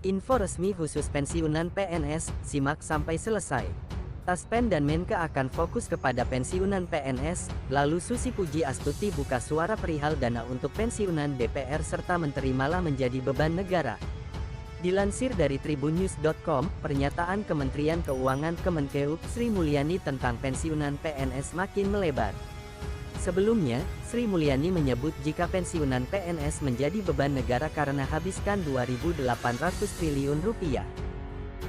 Info resmi khusus pensiunan PNS, simak sampai selesai. Taspen dan Menke akan fokus kepada pensiunan PNS, lalu Susi Pujiastuti buka suara perihal dana untuk pensiunan DPR serta menteri malah menjadi beban negara. Dilansir dari tribunnews.com, pernyataan Kementerian Keuangan Kemenkeu, Sri Mulyani tentang pensiunan PNS makin melebar. Sebelumnya, Sri Mulyani menyebut jika pensiunan PNS menjadi beban negara karena habiskan 2.800 triliun rupiah.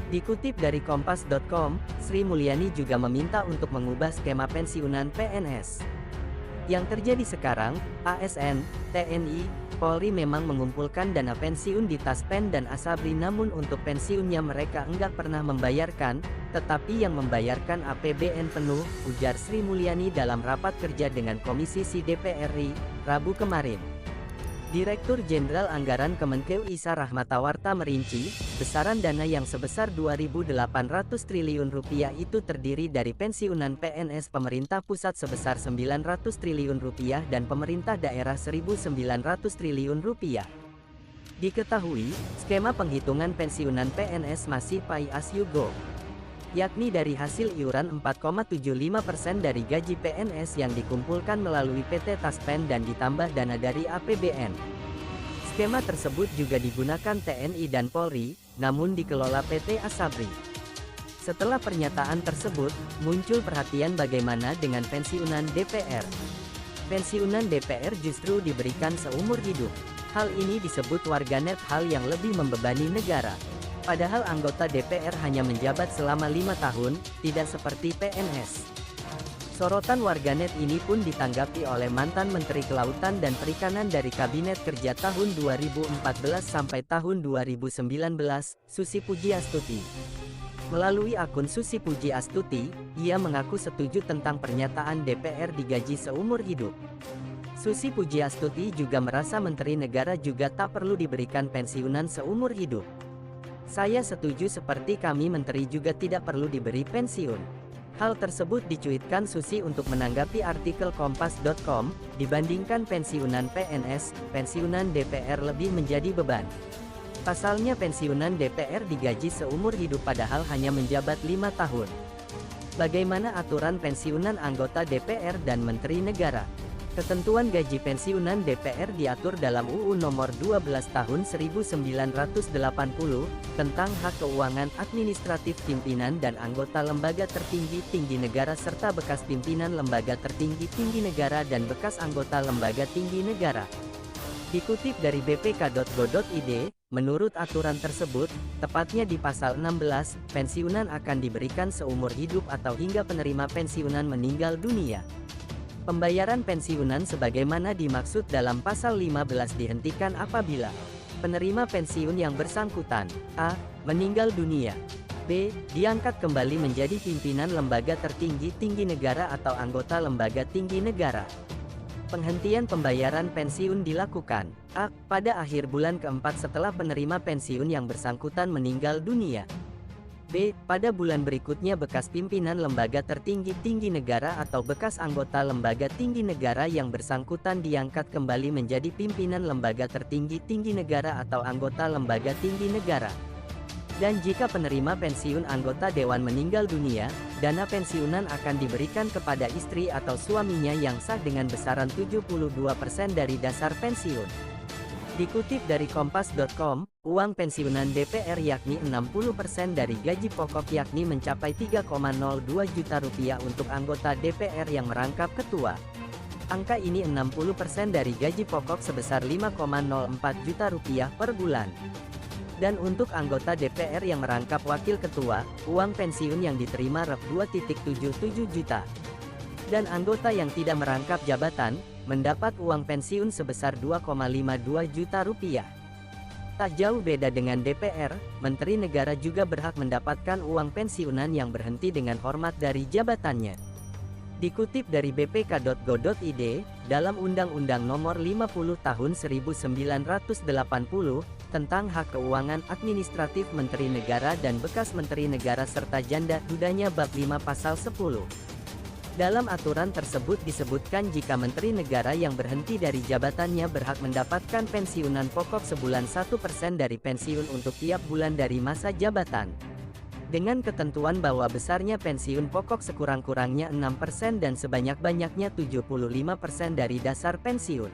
Dikutip dari kompas.com, Sri Mulyani juga meminta untuk mengubah skema pensiunan PNS. Yang terjadi sekarang, ASN, TNI, Polri memang mengumpulkan dana pensiun di Taspen dan Asabri, namun untuk pensiunnya mereka enggak pernah membayarkan, tetapi yang membayarkan APBN penuh, ujar Sri Mulyani dalam rapat kerja dengan Komisi Si DPR RI, Rabu kemarin. Direktur Jenderal Anggaran Kemenkeu Isa Rahmatawarta merinci, besaran dana yang sebesar 2.800 triliun rupiah itu terdiri dari pensiunan PNS pemerintah pusat sebesar 900 triliun rupiah dan pemerintah daerah 1.900 triliun rupiah. Diketahui, skema penghitungan pensiunan PNS masih pay as you go, yakni dari hasil iuran 4,75% dari gaji PNS yang dikumpulkan melalui PT Taspen dan ditambah dana dari APBN. Skema tersebut juga digunakan TNI dan Polri, namun dikelola PT Asabri. Setelah pernyataan tersebut, muncul perhatian bagaimana dengan pensiunan DPR. Pensiunan DPR justru diberikan seumur hidup. Hal ini disebut warganet hal yang lebih membebani negara. Padahal anggota DPR hanya menjabat selama 5 tahun, tidak seperti PNS. Sorotan warganet ini pun ditanggapi oleh mantan Menteri Kelautan dan Perikanan dari Kabinet Kerja tahun 2014 sampai tahun 2019, Susi Pujiastuti. Melalui akun Susi Pujiastuti, ia mengaku setuju tentang pernyataan DPR digaji seumur hidup. Susi Pujiastuti juga merasa menteri negara juga tak perlu diberikan pensiunan seumur hidup. Saya setuju seperti kami menteri juga tidak perlu diberi pensiun. Hal tersebut dicuitkan Susi untuk menanggapi artikel kompas.com, dibandingkan pensiunan PNS, pensiunan DPR lebih menjadi beban. Pasalnya pensiunan DPR digaji seumur hidup padahal hanya menjabat 5 tahun. Bagaimana aturan pensiunan anggota DPR dan menteri negara? Ketentuan gaji pensiunan DPR diatur dalam UU Nomor 12 Tahun 1980 tentang hak keuangan administratif pimpinan dan anggota lembaga tertinggi tinggi negara serta bekas pimpinan lembaga tertinggi tinggi negara dan bekas anggota lembaga tinggi negara. Dikutip dari bpk.go.id, menurut aturan tersebut, tepatnya di pasal 16, pensiunan akan diberikan seumur hidup atau hingga penerima pensiunan meninggal dunia. Pembayaran pensiunan sebagaimana dimaksud dalam pasal 15 dihentikan apabila penerima pensiun yang bersangkutan a. meninggal dunia, b. diangkat kembali menjadi pimpinan lembaga tertinggi tinggi negara atau anggota lembaga tinggi negara. Penghentian pembayaran pensiun dilakukan a. pada akhir bulan keempat setelah penerima pensiun yang bersangkutan meninggal dunia. B. pada bulan berikutnya bekas pimpinan lembaga tertinggi tinggi negara atau bekas anggota lembaga tinggi negara yang bersangkutan diangkat kembali menjadi pimpinan lembaga tertinggi tinggi negara atau anggota lembaga tinggi negara. Dan jika penerima pensiun anggota dewan meninggal dunia, dana pensiunan akan diberikan kepada istri atau suaminya yang sah dengan besaran 72% dari dasar pensiun. Dikutip dari kompas.com, uang pensiunan DPR yakni 60% dari gaji pokok yakni mencapai 3,02 juta rupiah untuk anggota DPR yang merangkap ketua. Angka ini 60% dari gaji pokok sebesar 5,04 juta rupiah per bulan. Dan untuk anggota DPR yang merangkap wakil ketua, uang pensiun yang diterima Rp 2,77 juta. Dan anggota yang tidak merangkap jabatan, mendapat uang pensiun sebesar 2,52 juta rupiah. Tak jauh beda dengan DPR, Menteri Negara juga berhak mendapatkan uang pensiunan yang berhenti dengan hormat dari jabatannya. Dikutip dari bpk.go.id, dalam Undang-Undang Nomor 50 Tahun 1980 tentang hak keuangan administratif Menteri Negara dan bekas Menteri Negara serta janda dudanya bab 5 pasal 10. Dalam aturan tersebut disebutkan jika Menteri Negara yang berhenti dari jabatannya berhak mendapatkan pensiunan pokok sebulan 1% dari pensiun untuk tiap bulan dari masa jabatan. Dengan ketentuan bahwa besarnya pensiun pokok sekurang-kurangnya 6% dan sebanyak-banyaknya 75% dari dasar pensiun.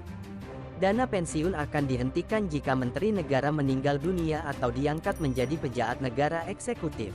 Dana pensiun akan dihentikan jika Menteri Negara meninggal dunia atau diangkat menjadi pejabat negara eksekutif.